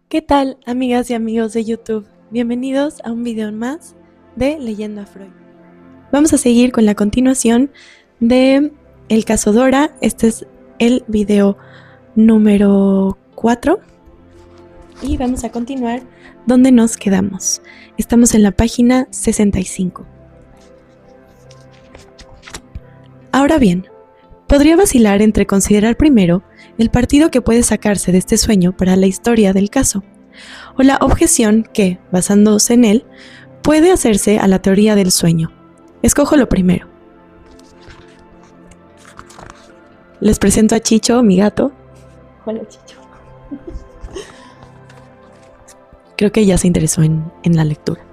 ¿Qué tal, amigas y amigos de YouTube? Bienvenidos a un video más de Leyendo a Freud. Vamos a seguir con la continuación de el caso Dora. Este es el video número 4 y vamos a continuar donde nos quedamos. Estamos en la página 65. Ahora bien, podría vacilar entre considerar primero el partido que puede sacarse de este sueño para la historia del caso, o la objeción que, basándose en él, puede hacerse a la teoría del sueño. Escojo lo primero. Les presento a Chicho, mi gato. Hola, Chicho. Creo que ya se interesó en la lectura.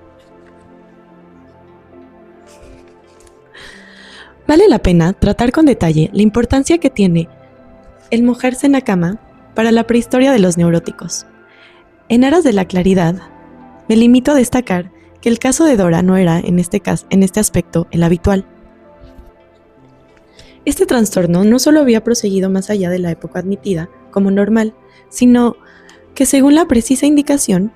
Vale la pena tratar con detalle la importancia que tiene el mojarse en la cama para la prehistoria de los neuróticos. En aras de la claridad, me limito a destacar que el caso de Dora no era, en este aspecto, el habitual. Este trastorno no solo había proseguido más allá de la época admitida como normal, sino que, según la precisa indicación,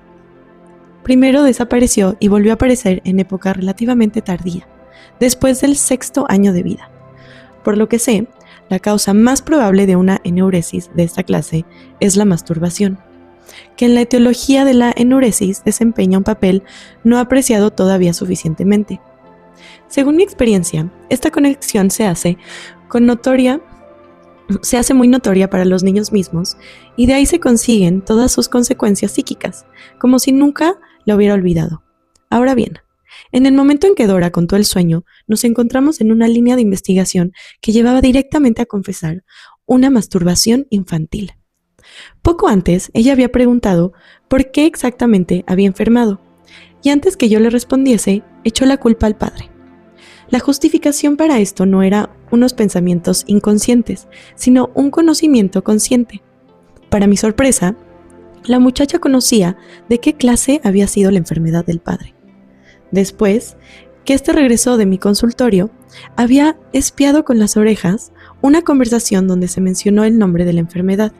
primero desapareció y volvió a aparecer en época relativamente tardía, después del 6º año de vida. Por lo que sé, la causa más probable de una enuresis de esta clase es la masturbación, que en la etiología de la enuresis desempeña un papel no apreciado todavía suficientemente. Según mi experiencia, esta conexión se hace muy notoria para los niños mismos, y de ahí se consiguen todas sus consecuencias psíquicas, como si nunca lo hubiera olvidado. Ahora bien, en el momento en que Dora contó el sueño, nos encontramos en una línea de investigación que llevaba directamente a confesar una masturbación infantil. Poco antes, ella había preguntado por qué exactamente había enfermado, y antes que yo le respondiese, echó la culpa al padre. La justificación para esto no era unos pensamientos inconscientes, sino un conocimiento consciente. Para mi sorpresa, la muchacha conocía de qué clase había sido la enfermedad del padre. Después que éste regresó de mi consultorio, había espiado con las orejas una conversación donde se mencionó el nombre de la enfermedad.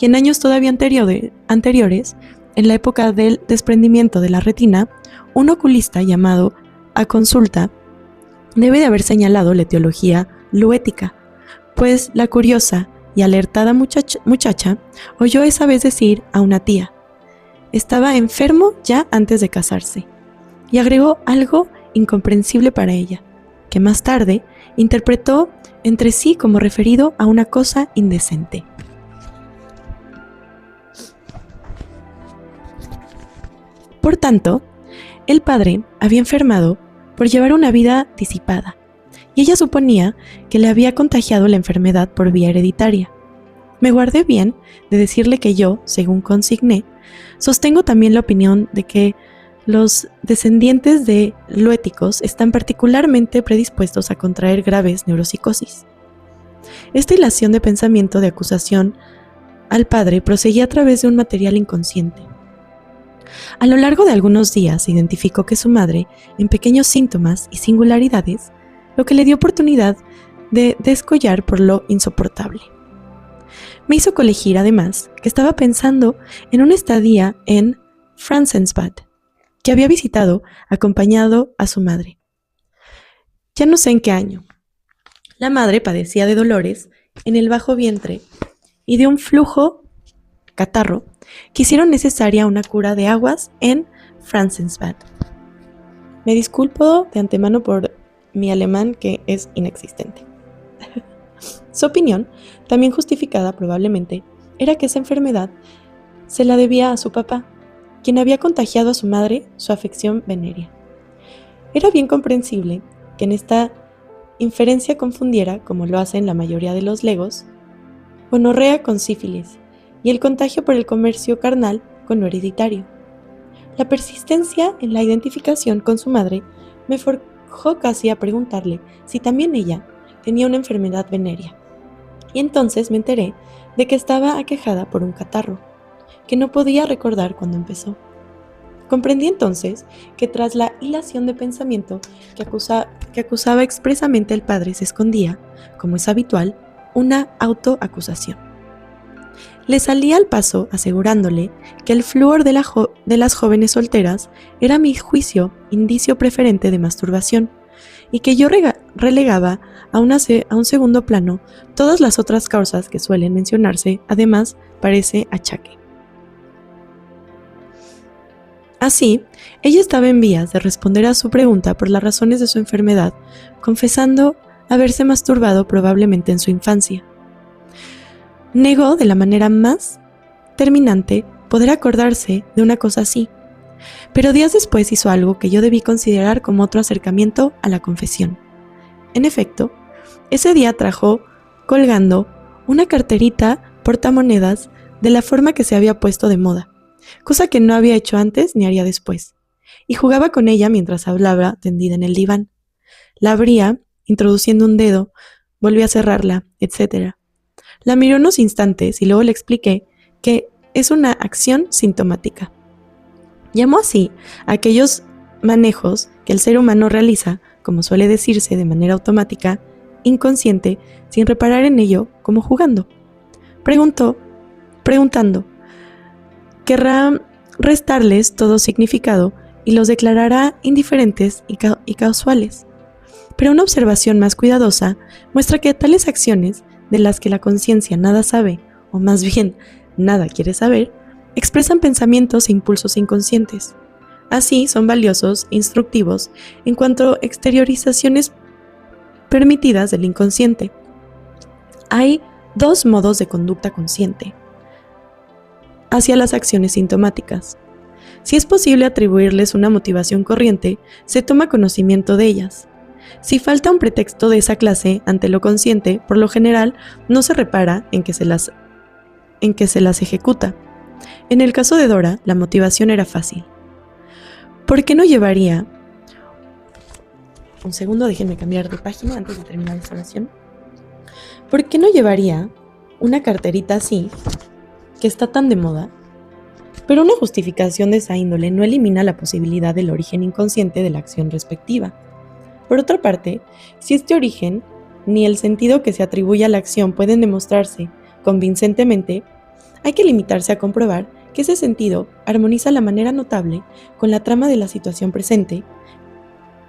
Y en años todavía anteriores, en la época del desprendimiento de la retina, un oculista llamado a consulta debe de haber señalado la etiología luética, pues la curiosa y alertada muchacha oyó esa vez decir a una tía: estaba enfermo ya antes de casarse, y agregó algo incomprensible para ella, que más tarde interpretó entre sí como referido a una cosa indecente. Por tanto, el padre había enfermado por llevar una vida disipada, y ella suponía que le había contagiado la enfermedad por vía hereditaria. Me guardé bien de decirle que yo, según consigné, sostengo también la opinión de que los descendientes de luéticos están particularmente predispuestos a contraer graves neuropsicosis. Esta hilación de pensamiento de acusación al padre proseguía a través de un material inconsciente. A lo largo de algunos días se identificó que su madre, en pequeños síntomas y singularidades, lo que le dio oportunidad de descollar por lo insoportable. Me hizo colegir, además, que estaba pensando en una estadía en Franzensbad, que había visitado acompañado a su madre. Ya no sé en qué año. La madre padecía de dolores en el bajo vientre y de un flujo catarro que hicieron necesaria una cura de aguas en Franzensbad. Me disculpo de antemano por mi alemán, que es inexistente. Su opinión, también justificada probablemente, era que esa enfermedad se la debía a su papá, quien había contagiado a su madre su afección venérea. Era bien comprensible que en esta inferencia confundiera, como lo hacen la mayoría de los legos, gonorrea con sífilis y el contagio por el comercio carnal con lo hereditario. La persistencia en la identificación con su madre me forjó casi a preguntarle si también ella tenía una enfermedad venérea. Y entonces me enteré de que estaba aquejada por un catarro, que no podía recordar cuándo empezó. Comprendí entonces que tras la hilación de pensamiento que acusaba expresamente al padre se escondía, como es habitual, una autoacusación. Le salía al paso asegurándole que el flúor de las jóvenes solteras era a mi juicio indicio preferente de masturbación y que yo relegaba a un segundo plano todas las otras causas que suelen mencionarse, además parece achaque. Así, ella estaba en vías de responder a su pregunta por las razones de su enfermedad, confesando haberse masturbado probablemente en su infancia. Negó de la manera más terminante poder acordarse de una cosa así, pero días después hizo algo que yo debí considerar como otro acercamiento a la confesión. En efecto, ese día trajo colgando una carterita portamonedas de la forma que se había puesto de moda, cosa que no había hecho antes ni haría después, y jugaba con ella mientras hablaba tendida en el diván. La abría, introduciendo un dedo, volvía a cerrarla, etc. La miró unos instantes y luego le expliqué que es una acción sintomática. Llamó así a aquellos manejos que el ser humano realiza, como suele decirse de manera automática, inconsciente, sin reparar en ello, como jugando. Preguntando, querrá restarles todo significado y los declarará indiferentes y casuales. Pero una observación más cuidadosa muestra que tales acciones, de las que la conciencia nada sabe, o más bien nada quiere saber, expresan pensamientos e impulsos inconscientes. Así son valiosos e instructivos en cuanto a exteriorizaciones permitidas del inconsciente. Hay dos modos de conducta consciente hacia las acciones sintomáticas. Si es posible atribuirles una motivación corriente, se toma conocimiento de ellas. Si falta un pretexto de esa clase ante lo consciente, por lo general no se repara en que se las ejecuta. En el caso de Dora, la motivación era fácil. ¿Por qué no llevaría? Un segundo, déjenme cambiar de página antes de terminar esta oración. ¿Por qué no llevaría una carterita así, que está tan de moda? Pero una justificación de esa índole no elimina la posibilidad del origen inconsciente de la acción respectiva. Por otra parte, si este origen ni el sentido que se atribuye a la acción pueden demostrarse convincentemente, hay que limitarse a comprobar que ese sentido armoniza de manera notable con la trama de la situación presente,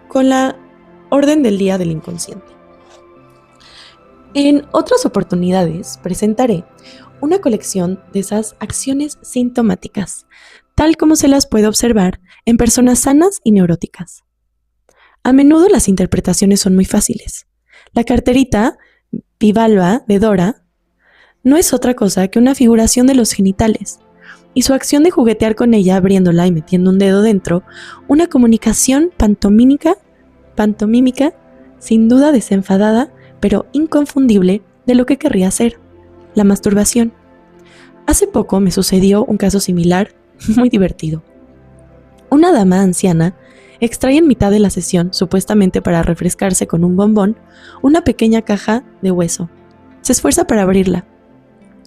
con la orden del día del inconsciente. En otras oportunidades presentaré una colección de esas acciones sintomáticas, tal como se las puede observar en personas sanas y neuróticas. A menudo las interpretaciones son muy fáciles. La carterita bivalva de Dora no es otra cosa que una figuración de los genitales, y su acción de juguetear con ella abriéndola y metiendo un dedo dentro, una comunicación pantomímica, sin duda desenfadada, pero inconfundible de lo que querría hacer, la masturbación. Hace poco me sucedió un caso similar, muy divertido. Una dama anciana extrae en mitad de la sesión, supuestamente para refrescarse con un bombón, una pequeña caja de hueso. Se esfuerza para abrirla,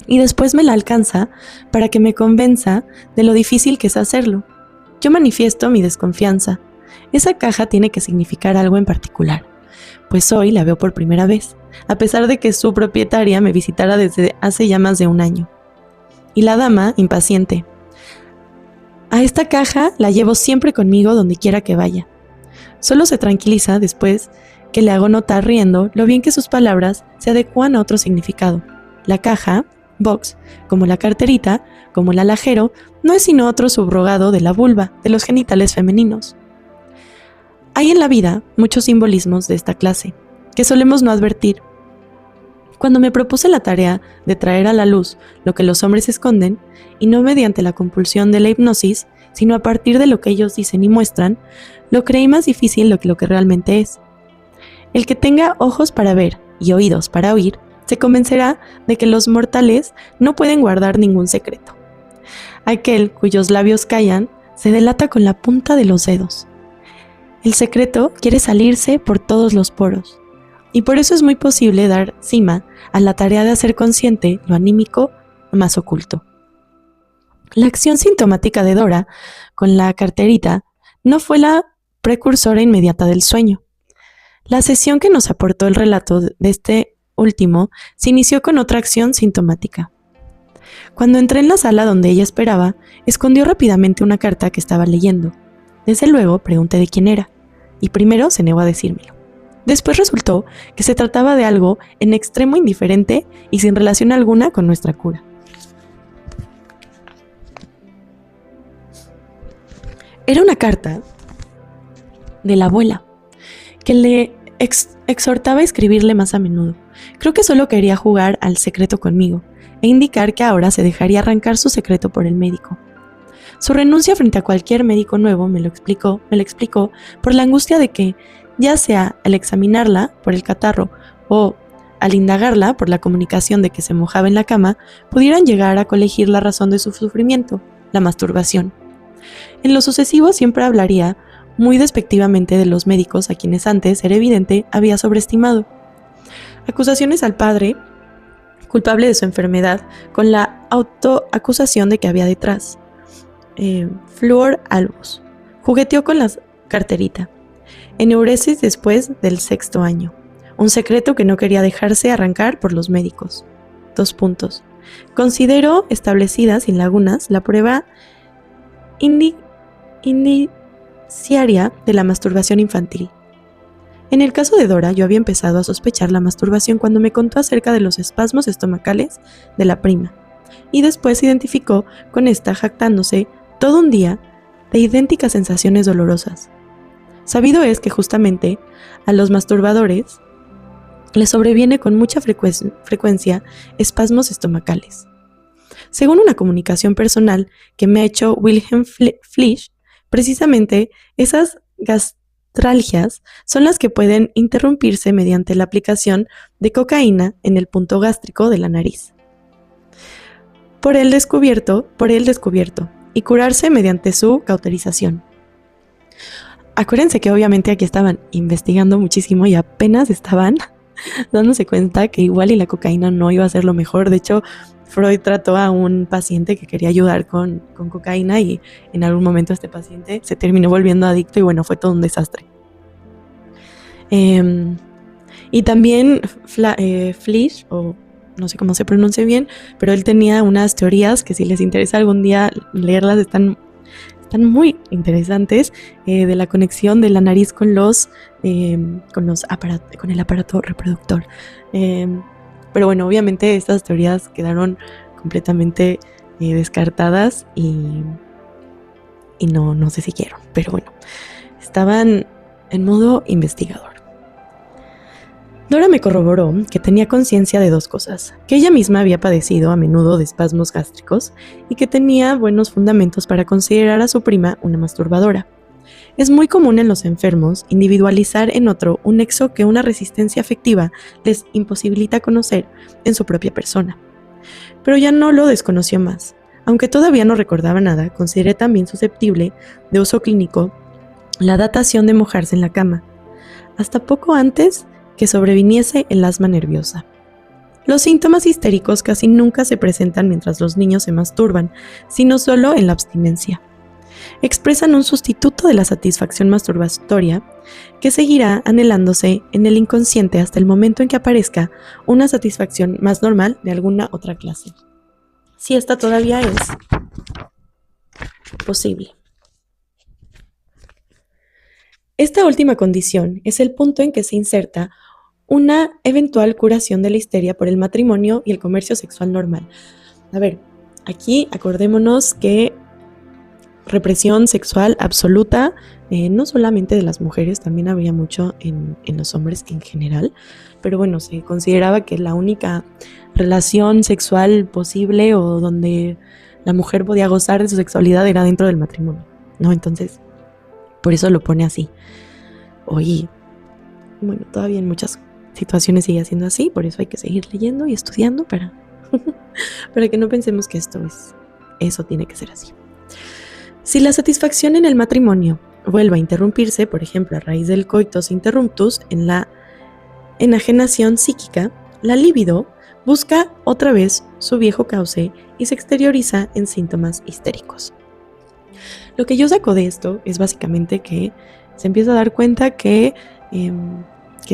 y después me la alcanza para que me convenza de lo difícil que es hacerlo. Yo manifiesto mi desconfianza. Esa caja tiene que significar algo en particular, pues hoy la veo por primera vez, a pesar de que su propietaria me visitara desde hace ya más de un año. Y la dama, impaciente: a esta caja la llevo siempre conmigo donde quiera que vaya. Solo se tranquiliza después que le hago notar riendo lo bien que sus palabras se adecúan a otro significado. La caja, box, como la carterita, como el alajero, no es sino otro subrogado de la vulva, de los genitales femeninos. Hay en la vida muchos simbolismos de esta clase, que solemos no advertir. Cuando me propuse la tarea de traer a la luz lo que los hombres esconden, y no mediante la compulsión de la hipnosis, sino a partir de lo que ellos dicen y muestran, lo creí más difícil de lo que realmente es. El que tenga ojos para ver y oídos para oír, se convencerá de que los mortales no pueden guardar ningún secreto. Aquel cuyos labios callan, se delata con la punta de los dedos. El secreto quiere salirse por todos los poros, y por eso es muy posible dar cima a la tarea de hacer consciente lo anímico más oculto. La acción sintomática de Dora con la carterita no fue la precursora inmediata del sueño. La sesión que nos aportó el relato de este último se inició con otra acción sintomática. Cuando entré en la sala donde ella esperaba, escondió rápidamente una carta que estaba leyendo. Desde luego pregunté de quién era, y primero se negó a decírmelo. Después resultó que se trataba de algo en extremo indiferente y sin relación alguna con nuestra cura. Era una carta de la abuela, que le exhortaba a escribirle más a menudo. Creo que solo quería jugar al secreto conmigo e indicar que ahora se dejaría arrancar su secreto por el médico. Su renuncia frente a cualquier médico nuevo me lo explicó por la angustia de que, ya sea al examinarla por el catarro o al indagarla por la comunicación de que se mojaba en la cama, pudieran llegar a colegir la razón de su sufrimiento, la masturbación. En lo sucesivo siempre hablaría muy despectivamente de los médicos a quienes antes, era evidente, había sobreestimado. Acusaciones al padre, culpable de su enfermedad, con la autoacusación de que había detrás. Fluor Albus. Jugueteó con la carterita. Eneuresis después del 6º año. Un secreto que no quería dejarse arrancar por los médicos. 2 puntos. Considero establecida, sin lagunas, la prueba indiciaria de la masturbación infantil. En el caso de Dora, yo había empezado a sospechar la masturbación cuando me contó acerca de los espasmos estomacales de la prima, y después se identificó con esta jactándose todo un día de idénticas sensaciones dolorosas. Sabido es que justamente a los masturbadores les sobreviene con mucha frecuencia espasmos estomacales. Según una comunicación personal que me ha hecho Wilhelm Flisch, precisamente esas gastralgias son las que pueden interrumpirse mediante la aplicación de cocaína en el punto gástrico de la nariz. Por él descubierto, y curarse mediante su cauterización. Acuérdense que obviamente aquí estaban investigando muchísimo y apenas estaban dándose cuenta que igual y la cocaína no iba a ser lo mejor. De hecho, Freud trató a un paciente que quería ayudar con cocaína y en algún momento este paciente se terminó volviendo adicto y bueno, fue todo un desastre. Y también Flisch, o no sé cómo se pronuncia bien, pero él tenía unas teorías que si les interesa algún día leerlas están muy interesantes, de la conexión de la nariz con el aparato reproductor. Pero bueno, obviamente estas teorías quedaron completamente descartadas y no se siguieron. Pero bueno, estaban en modo investigador. Dora me corroboró que tenía conciencia de 2 cosas, que ella misma había padecido a menudo de espasmos gástricos y que tenía buenos fundamentos para considerar a su prima una masturbadora. Es muy común en los enfermos individualizar en otro un nexo que una resistencia afectiva les imposibilita conocer en su propia persona. Pero ya no lo desconoció más. Aunque todavía no recordaba nada, consideré también susceptible de uso clínico la datación de mojarse en la cama, hasta poco antes que sobreviniese el asma nerviosa. Los síntomas histéricos casi nunca se presentan mientras los niños se masturban, sino solo en la abstinencia. Expresan un sustituto de la satisfacción masturbatoria que seguirá anhelándose en el inconsciente hasta el momento en que aparezca una satisfacción más normal de alguna otra clase. Si esta todavía es posible. Esta última condición es el punto en que se inserta una eventual curación de la histeria por el matrimonio y el comercio sexual normal. A ver, aquí acordémonos que represión sexual absoluta, no solamente de las mujeres, también había mucho en los hombres en general, pero bueno, se consideraba que la única relación sexual posible o donde la mujer podía gozar de su sexualidad era dentro del matrimonio, ¿no? Entonces, por eso lo pone así. Oye, bueno, todavía en muchas situaciones sigue siendo así, por eso hay que seguir leyendo y estudiando para que no pensemos que eso tiene que ser así. Si la satisfacción en el matrimonio vuelve a interrumpirse, por ejemplo, a raíz del coitus interruptus en la enajenación psíquica, la libido busca otra vez su viejo cauce y se exterioriza en síntomas histéricos. Lo que yo saco de esto es básicamente que se empieza a dar cuenta que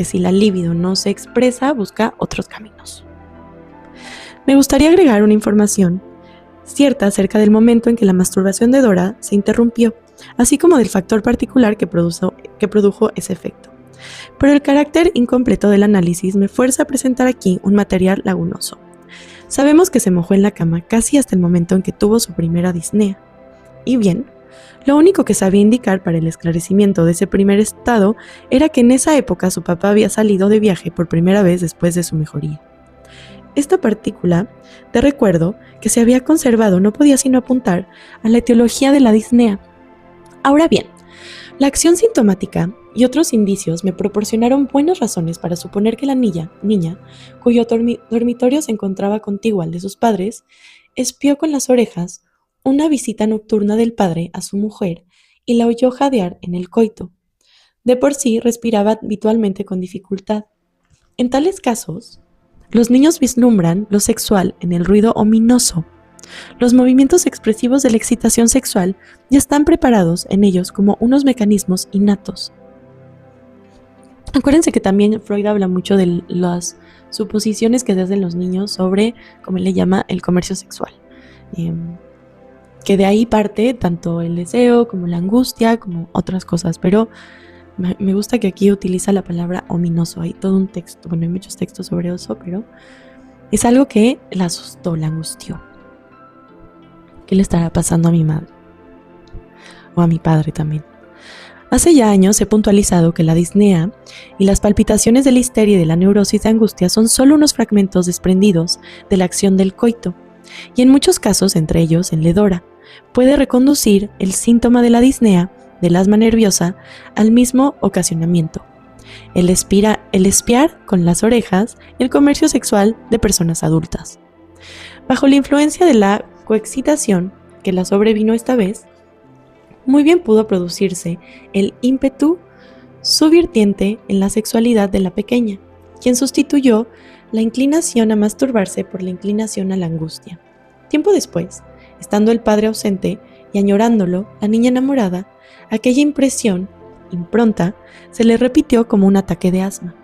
si la libido no se expresa, busca otros caminos. Me gustaría agregar una información cierta acerca del momento en que la masturbación de Dora se interrumpió, así como del factor particular que produjo ese efecto. Pero el carácter incompleto del análisis me fuerza a presentar aquí un material lagunoso. Sabemos que se mojó en la cama casi hasta el momento en que tuvo su primera disnea. Y bien, lo único que sabía indicar para el esclarecimiento de ese primer estado era que en esa época su papá había salido de viaje por primera vez después de su mejoría. Esta partícula de recuerdo que se había conservado no podía sino apuntar a la etiología de la disnea. Ahora bien, la acción sintomática y otros indicios me proporcionaron buenas razones para suponer que la niña, cuyo dormitorio se encontraba contiguo al de sus padres, espió con las orejas una visita nocturna del padre a su mujer y la oyó jadear en el coito. De por sí respiraba habitualmente con dificultad. En tales casos, los niños vislumbran lo sexual en el ruido ominoso. Los movimientos expresivos de la excitación sexual ya están preparados en ellos como unos mecanismos innatos. Acuérdense que también Freud habla mucho de las suposiciones que se hacen los niños sobre, como él le llama, el comercio sexual. Que de ahí parte tanto el deseo como la angustia, como otras cosas, pero me gusta que aquí utiliza la palabra ominoso. Hay todo un texto, bueno, hay muchos textos sobre eso, pero es algo que la asustó, la angustió. ¿Qué le estará pasando a mi madre? O a mi padre también. Hace ya años he puntualizado que la disnea y las palpitaciones de la histeria y de la neurosis de angustia son solo unos fragmentos desprendidos de la acción del coito, y en muchos casos, entre ellos en Ledora, puede reconducir el síntoma de la disnea, del asma nerviosa, al mismo ocasionamiento: el espiar con las orejas el comercio sexual de personas adultas. Bajo la influencia de la coexcitación que la sobrevino esta vez, muy bien pudo producirse el ímpetu subvirtiente en la sexualidad de la pequeña, quien sustituyó la inclinación a masturbarse por la inclinación a la angustia. Tiempo después, estando el padre ausente y añorándolo, la niña enamorada, aquella impronta, se le repitió como un ataque de asma.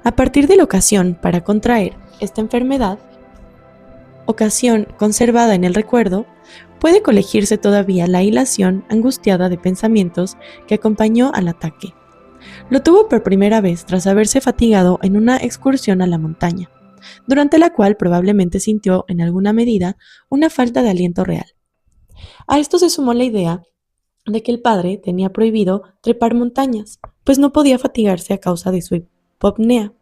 A partir de la ocasión para contraer esta enfermedad, ocasión conservada en el recuerdo, puede colegirse todavía la hilación angustiada de pensamientos que acompañó al ataque. Lo tuvo por primera vez tras haberse fatigado en una excursión a la montaña, durante la cual probablemente sintió en alguna medida una falta de aliento real. A esto se sumó la idea de que el padre tenía prohibido trepar montañas, pues no podía fatigarse a causa de su hipopnea.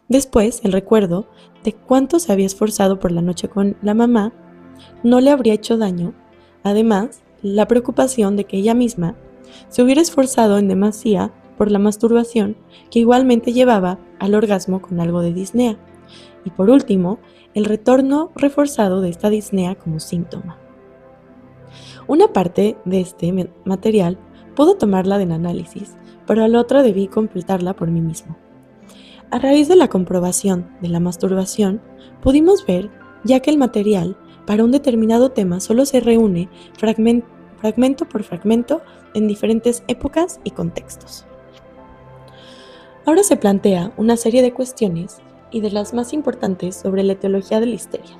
Después, el recuerdo de cuánto se había esforzado por la noche con la mamá no le habría hecho daño. Además, la preocupación de que ella misma se hubiera esforzado en demasía por la masturbación, que igualmente llevaba al orgasmo con algo de disnea. Y por último, el retorno reforzado de esta disnea como síntoma. Una parte de este material puedo tomarla del análisis, pero a la otra debí completarla por mí mismo. A raíz de la comprobación de la masturbación, pudimos ver ya que el material para un determinado tema solo se reúne fragmento por fragmento en diferentes épocas y contextos. Ahora se plantea una serie de cuestiones y de las más importantes sobre la etiología de la histeria.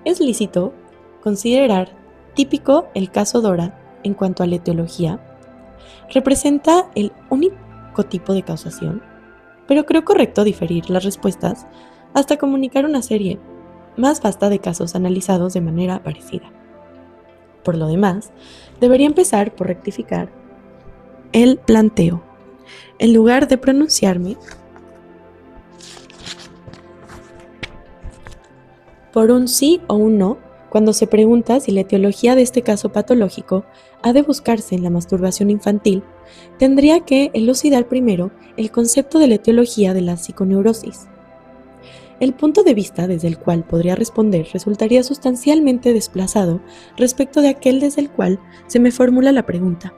¿Es lícito considerar típico el caso Dora en cuanto a la etiología? ¿Representa el único tipo de causación? Pero creo correcto diferir las respuestas hasta comunicar una serie más vasta de casos analizados de manera parecida. Por lo demás, debería empezar por rectificar el planteo. En lugar de pronunciarme por un sí o un no, cuando se pregunta si la etiología de este caso patológico ha de buscarse en la masturbación infantil, tendría que elucidar primero el concepto de la etiología de la psiconeurosis. El punto de vista desde el cual podría responder resultaría sustancialmente desplazado respecto de aquel desde el cual se me formula la pregunta.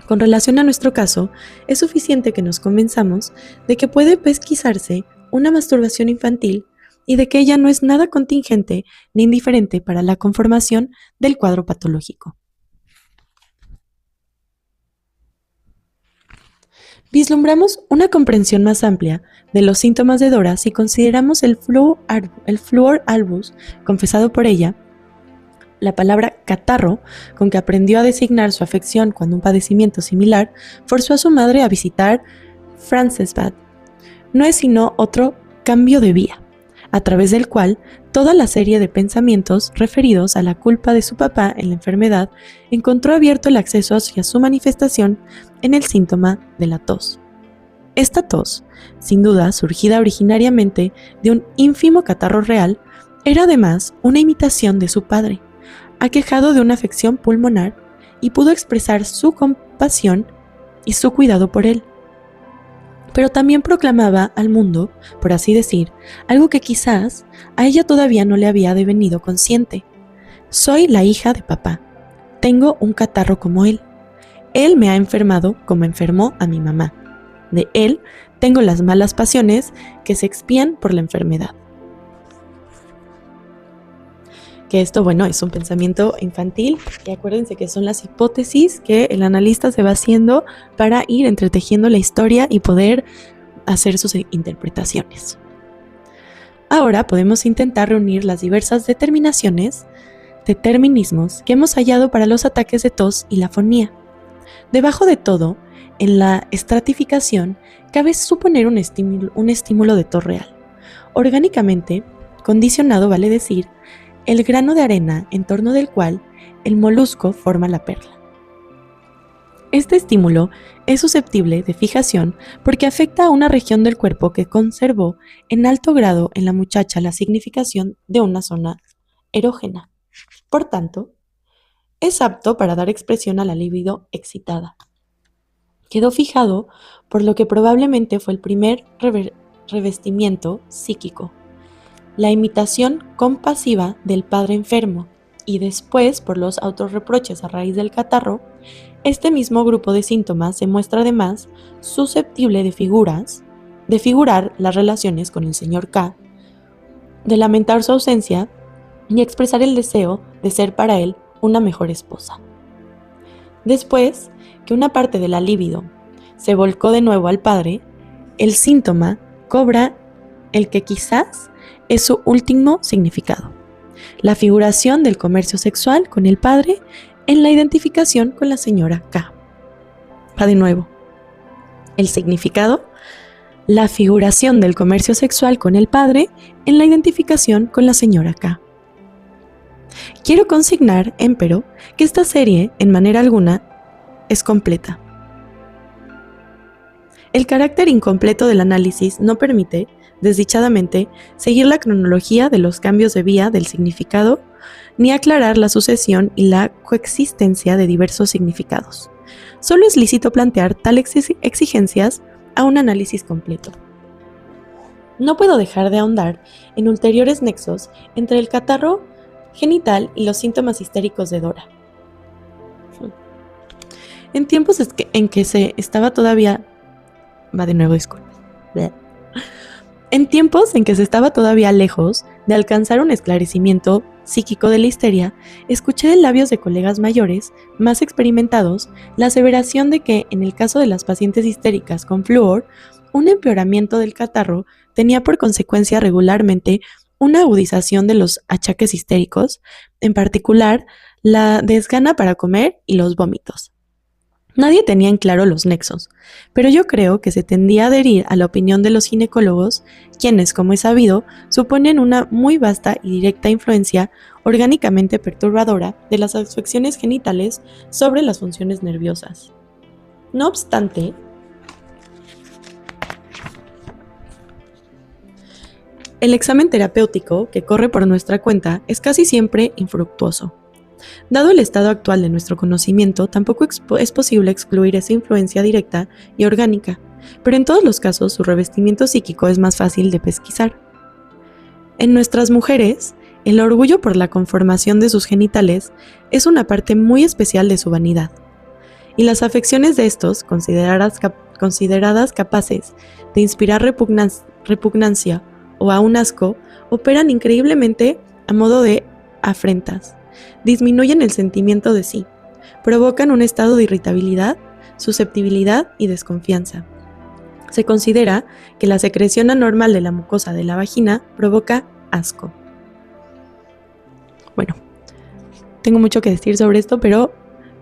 Con relación a nuestro caso, es suficiente que nos convenzamos de que puede pesquisarse una masturbación infantil y de que ella no es nada contingente ni indiferente para la conformación del cuadro patológico. Vislumbramos una comprensión más amplia de los síntomas de Dora si consideramos el fluor albus confesado por ella La palabra catarro, con que aprendió a designar su afección cuando un padecimiento similar forzó a su madre a visitar Francesbad, no es sino otro cambio de vía, a través del cual toda la serie de pensamientos referidos a la culpa de su papá en la enfermedad encontró abierto el acceso hacia su manifestación en el síntoma de la tos. Esta tos, sin duda surgida originariamente de un ínfimo catarro real, era además una imitación de su padre, aquejado de una afección pulmonar, y pudo expresar su compasión y su cuidado por él. Pero también proclamaba al mundo, por así decir, algo que quizás a ella todavía no le había devenido consciente. Soy la hija de papá. Tengo un catarro como él. Él me ha enfermado como enfermó a mi mamá. De él tengo las malas pasiones que se expían por la enfermedad. Que esto, bueno, es un pensamiento infantil, y acuérdense que son las hipótesis que el analista se va haciendo para ir entretejiendo la historia y poder hacer sus interpretaciones. Ahora podemos intentar reunir las diversas determinaciones, determinismos que hemos hallado para los ataques de tos y la fonía. Debajo de todo, en la estratificación, cabe suponer un estímulo de tos real. Orgánicamente, condicionado vale decir, el grano de arena en torno del cual el molusco forma la perla. Este estímulo es susceptible de fijación porque afecta a una región del cuerpo que conservó en alto grado en la muchacha la significación de una zona erógena. Por tanto, es apto para dar expresión a la libido excitada. Quedó fijado por lo que probablemente fue el primer revestimiento psíquico, la imitación compasiva del padre enfermo, y después, por los autorreproches a raíz del catarro, este mismo grupo de síntomas se muestra además susceptible de figurar las relaciones con el señor K, de lamentar su ausencia y expresar el deseo de ser para él una mejor esposa. Después que una parte de la libido se volcó de nuevo al padre, el síntoma cobra el que quizás es su último significado: la figuración del comercio sexual con el padre en la identificación con la señora K. Va de nuevo. El significado: la figuración del comercio sexual con el padre en la identificación con la señora K. Quiero consignar, empero, que esta serie, en manera alguna, es completa. El carácter incompleto del análisis no permite, desdichadamente, seguir la cronología de los cambios de vía del significado, ni aclarar la sucesión y la coexistencia de diversos significados. Solo es lícito plantear tales exigencias a un análisis completo. No puedo dejar de ahondar en ulteriores nexos entre el catarro genital y los síntomas histéricos de Dora. En tiempos en que se estaba todavía... Va de nuevo, disculpen. En tiempos en que se estaba todavía lejos de alcanzar un esclarecimiento psíquico de la histeria, escuché de labios de colegas mayores, más experimentados, la aseveración de que, en el caso de las pacientes histéricas con flúor, un empeoramiento del catarro tenía por consecuencia regularmente una agudización de los achaques histéricos, en particular la desgana para comer y los vómitos. Nadie tenía en claro los nexos, pero yo creo que se tendía a adherir a la opinión de los ginecólogos, quienes, como es sabido, suponen una muy vasta y directa influencia orgánicamente perturbadora de las afecciones genitales sobre las funciones nerviosas. No obstante, el examen terapéutico que corre por nuestra cuenta es casi siempre infructuoso. Dado el estado actual de nuestro conocimiento, tampoco es posible excluir esa influencia directa y orgánica, pero en todos los casos su revestimiento psíquico es más fácil de pesquisar. En nuestras mujeres, el orgullo por la conformación de sus genitales es una parte muy especial de su vanidad, y las afecciones de estos, consideradas capaces de inspirar repugnancia o aún asco, operan increíblemente a modo de afrentas. Disminuyen el sentimiento de sí, provocan un estado de irritabilidad, susceptibilidad y desconfianza. Se considera que la secreción anormal de la mucosa de la vagina provoca asco. Bueno, tengo mucho que decir sobre esto, pero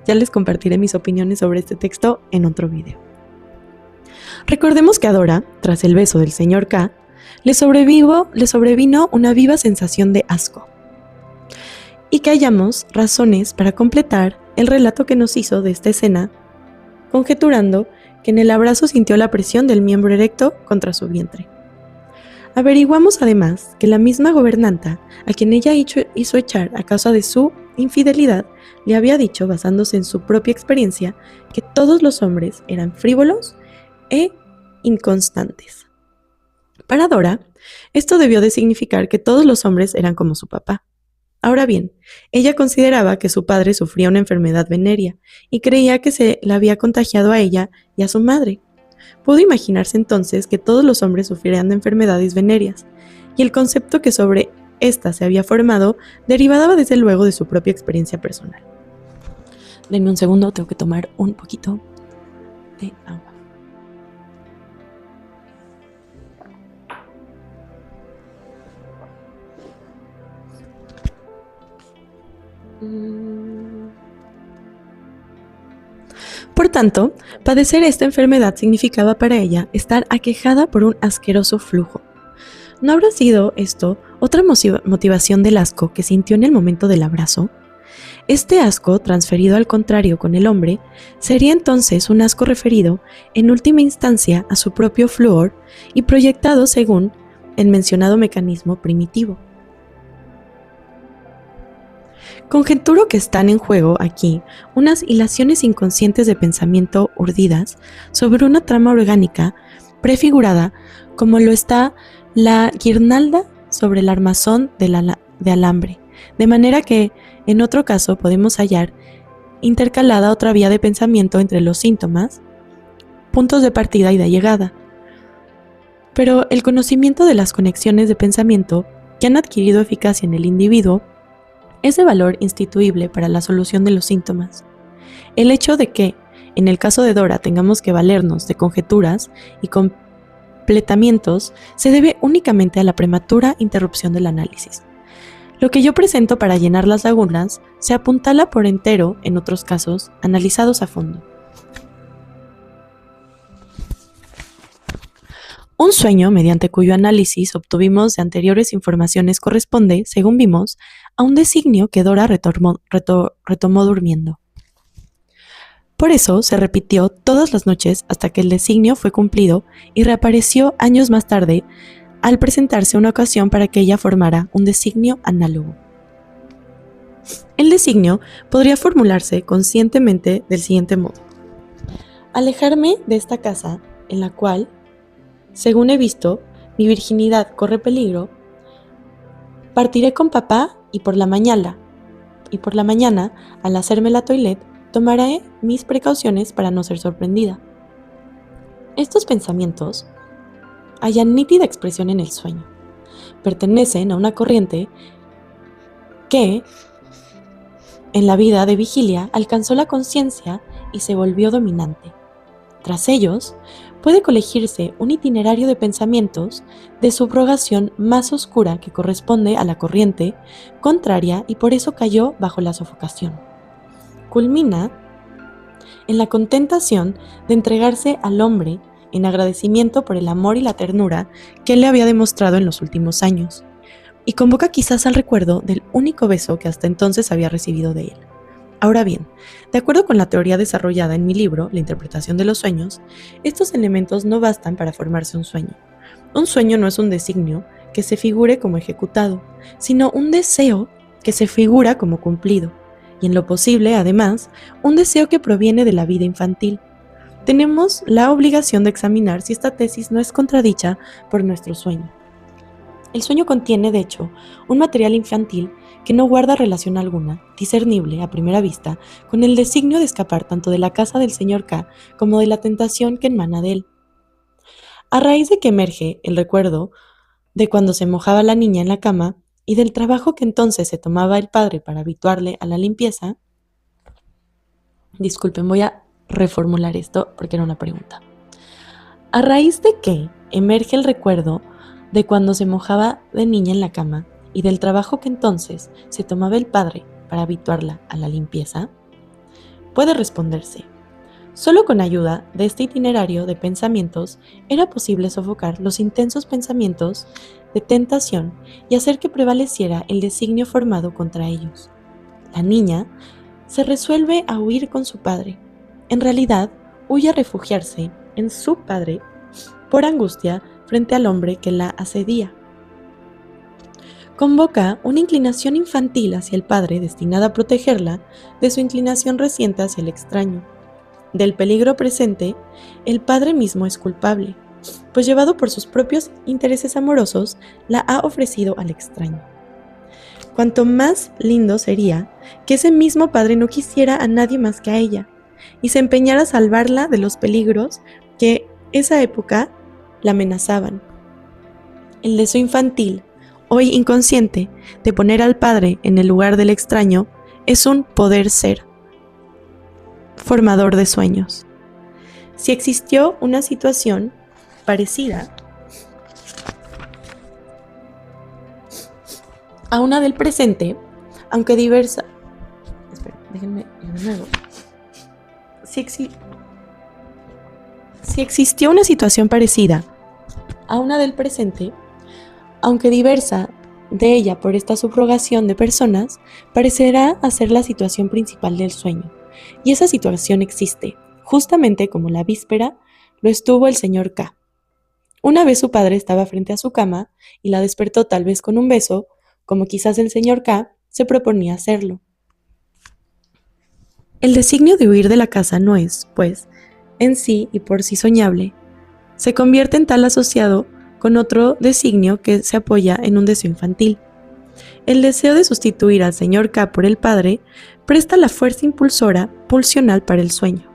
ya les compartiré mis opiniones sobre este texto en otro video. Recordemos que a Dora, tras el beso del señor K, le sobrevino una viva sensación de asco. Y que hallamos razones para completar el relato que nos hizo de esta escena, conjeturando que en el abrazo sintió la presión del miembro erecto contra su vientre. Averiguamos además que la misma gobernanta, a quien ella hizo echar a causa de su infidelidad, le había dicho, basándose en su propia experiencia, que todos los hombres eran frívolos e inconstantes. Para Dora, esto debió de significar que todos los hombres eran como su papá. Ahora bien, ella consideraba que su padre sufría una enfermedad venérea y creía que se la había contagiado a ella y a su madre. Pudo imaginarse entonces que todos los hombres sufrían de enfermedades venéreas, y el concepto que sobre ésta se había formado derivaba desde luego de su propia experiencia personal. Denme un segundo, tengo que tomar un poquito de agua. Por tanto, padecer esta enfermedad significaba para ella estar aquejada por un asqueroso flujo. ¿No habrá sido esto otra motivación del asco que sintió en el momento del abrazo? Este asco, transferido al contrario con el hombre, sería entonces un asco referido, en última instancia, a su propio flúor y proyectado según el mencionado mecanismo primitivo. Conjeturo que están en juego aquí unas hilaciones inconscientes de pensamiento urdidas sobre una trama orgánica prefigurada como lo está la guirnalda sobre el armazón de alambre, de manera que, en otro caso, podemos hallar intercalada otra vía de pensamiento entre los síntomas, puntos de partida y de llegada. Pero el conocimiento de las conexiones de pensamiento que han adquirido eficacia en el individuo es de valor instituible para la solución de los síntomas. El hecho de que, en el caso de Dora, tengamos que valernos de conjeturas y completamientos se debe únicamente a la prematura interrupción del análisis. Lo que yo presento para llenar las lagunas se apuntala por entero en otros casos analizados a fondo. Un sueño mediante cuyo análisis obtuvimos de anteriores informaciones corresponde, según vimos, a un designio que Dora retomó durmiendo. Por eso se repitió todas las noches hasta que el designio fue cumplido y reapareció años más tarde al presentarse una ocasión para que ella formara un designio análogo. El designio podría formularse conscientemente del siguiente modo: alejarme de esta casa en la cual, según he visto, mi virginidad corre peligro. Partiré con papá y por la mañana, al hacerme la toilette, tomaré mis precauciones para no ser sorprendida. Estos pensamientos hallan nítida expresión en el sueño. Pertenecen a una corriente que, en la vida de vigilia, alcanzó la conciencia y se volvió dominante. Tras ellos, puede colegirse un itinerario de pensamientos de subrogación más oscura que corresponde a la corriente contraria y por eso cayó bajo la sofocación. Culmina en la contentación de entregarse al hombre en agradecimiento por el amor y la ternura que él le había demostrado en los últimos años, y convoca quizás al recuerdo del único beso que hasta entonces había recibido de él. Ahora bien, de acuerdo con la teoría desarrollada en mi libro, La interpretación de los sueños, estos elementos no bastan para formarse un sueño. Un sueño no es un designio que se figure como ejecutado, sino un deseo que se figura como cumplido, y en lo posible, además, un deseo que proviene de la vida infantil. Tenemos la obligación de examinar si esta tesis no es contradicha por nuestro sueño. El sueño contiene, de hecho, un material infantil que no guarda relación alguna, discernible a primera vista, con el designio de escapar tanto de la casa del señor K como de la tentación que emana de él. A raíz de que emerge el recuerdo de cuando se mojaba la niña en la cama y del trabajo que entonces se tomaba el padre para habituarle a la limpieza. Disculpen, voy a reformular esto porque era una pregunta. A raíz de que emerge el recuerdo de cuando se mojaba de niña en la cama y del trabajo que entonces se tomaba el padre para habituarla a la limpieza? Puede responderse. Solo con ayuda de este itinerario de pensamientos era posible sofocar los intensos pensamientos de tentación y hacer que prevaleciera el designio formado contra ellos. La niña se resuelve a huir con su padre. En realidad, huye a refugiarse en su padre por angustia frente al hombre que la asedía. Convoca una inclinación infantil hacia el padre destinada a protegerla de su inclinación reciente hacia el extraño. Del peligro presente, el padre mismo es culpable, pues llevado por sus propios intereses amorosos, la ha ofrecido al extraño. Cuanto más lindo sería que ese mismo padre no quisiera a nadie más que a ella, y se empeñara a salvarla de los peligros que esa época la amenazaban. El deseo infantil, hoy inconsciente, de poner al padre en el lugar del extraño, es un poder ser, formador de sueños. Si existió una situación parecida a una del presente, aunque diversa... déjenme ir de nuevo. Si existió una situación parecida a una del presente, aunque diversa de ella por esta subrogación de personas, parecerá ser la situación principal del sueño. Y esa situación existe, justamente como la víspera lo estuvo el señor K. Una vez su padre estaba frente a su cama y la despertó tal vez con un beso, como quizás el señor K se proponía hacerlo. El designio de huir de la casa no es, pues, en sí y por sí soñable. Se convierte en tal asociado con otro designio que se apoya en un deseo infantil. El deseo de sustituir al señor K por el padre presta la fuerza impulsora pulsional para el sueño.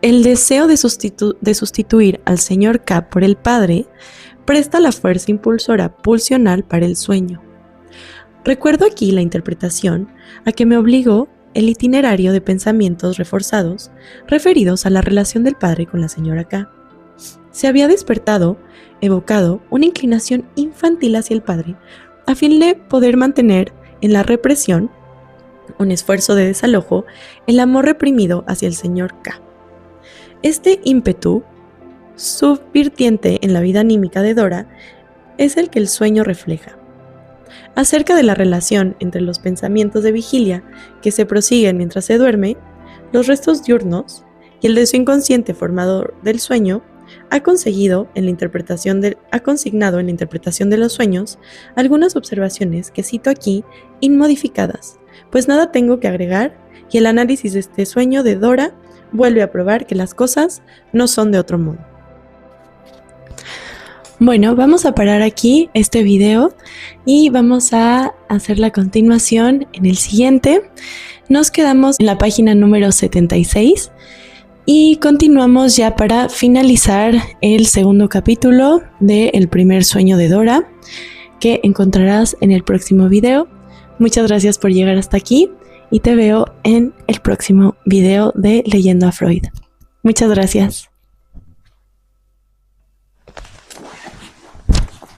El deseo de sustituir al señor K por el padre presta la fuerza impulsora pulsional para el sueño. Recuerdo aquí la interpretación a que me obligó el itinerario de pensamientos reforzados referidos a la relación del padre con la señora K. Se había evocado una inclinación infantil hacia el padre a fin de poder mantener en la represión, un esfuerzo de desalojo, el amor reprimido hacia el señor K. Este ímpetu subvirtiente en la vida anímica de Dora es el que el sueño refleja. Acerca de la relación entre los pensamientos de vigilia que se prosiguen mientras se duerme, los restos diurnos y el deseo inconsciente formador del sueño ha consignado en la interpretación de los sueños algunas observaciones que cito aquí inmodificadas, pues nada tengo que agregar y el análisis de este sueño de Dora vuelve a probar que las cosas no son de otro modo. Bueno, vamos a parar aquí este video y vamos a hacer la continuación en el siguiente. Nos quedamos en la página número 76 y continuamos ya para finalizar el segundo capítulo del primer sueño de Dora, que encontrarás en el próximo video. Muchas gracias por llegar hasta aquí y te veo en el próximo video de Leyendo a Freud. Muchas gracias.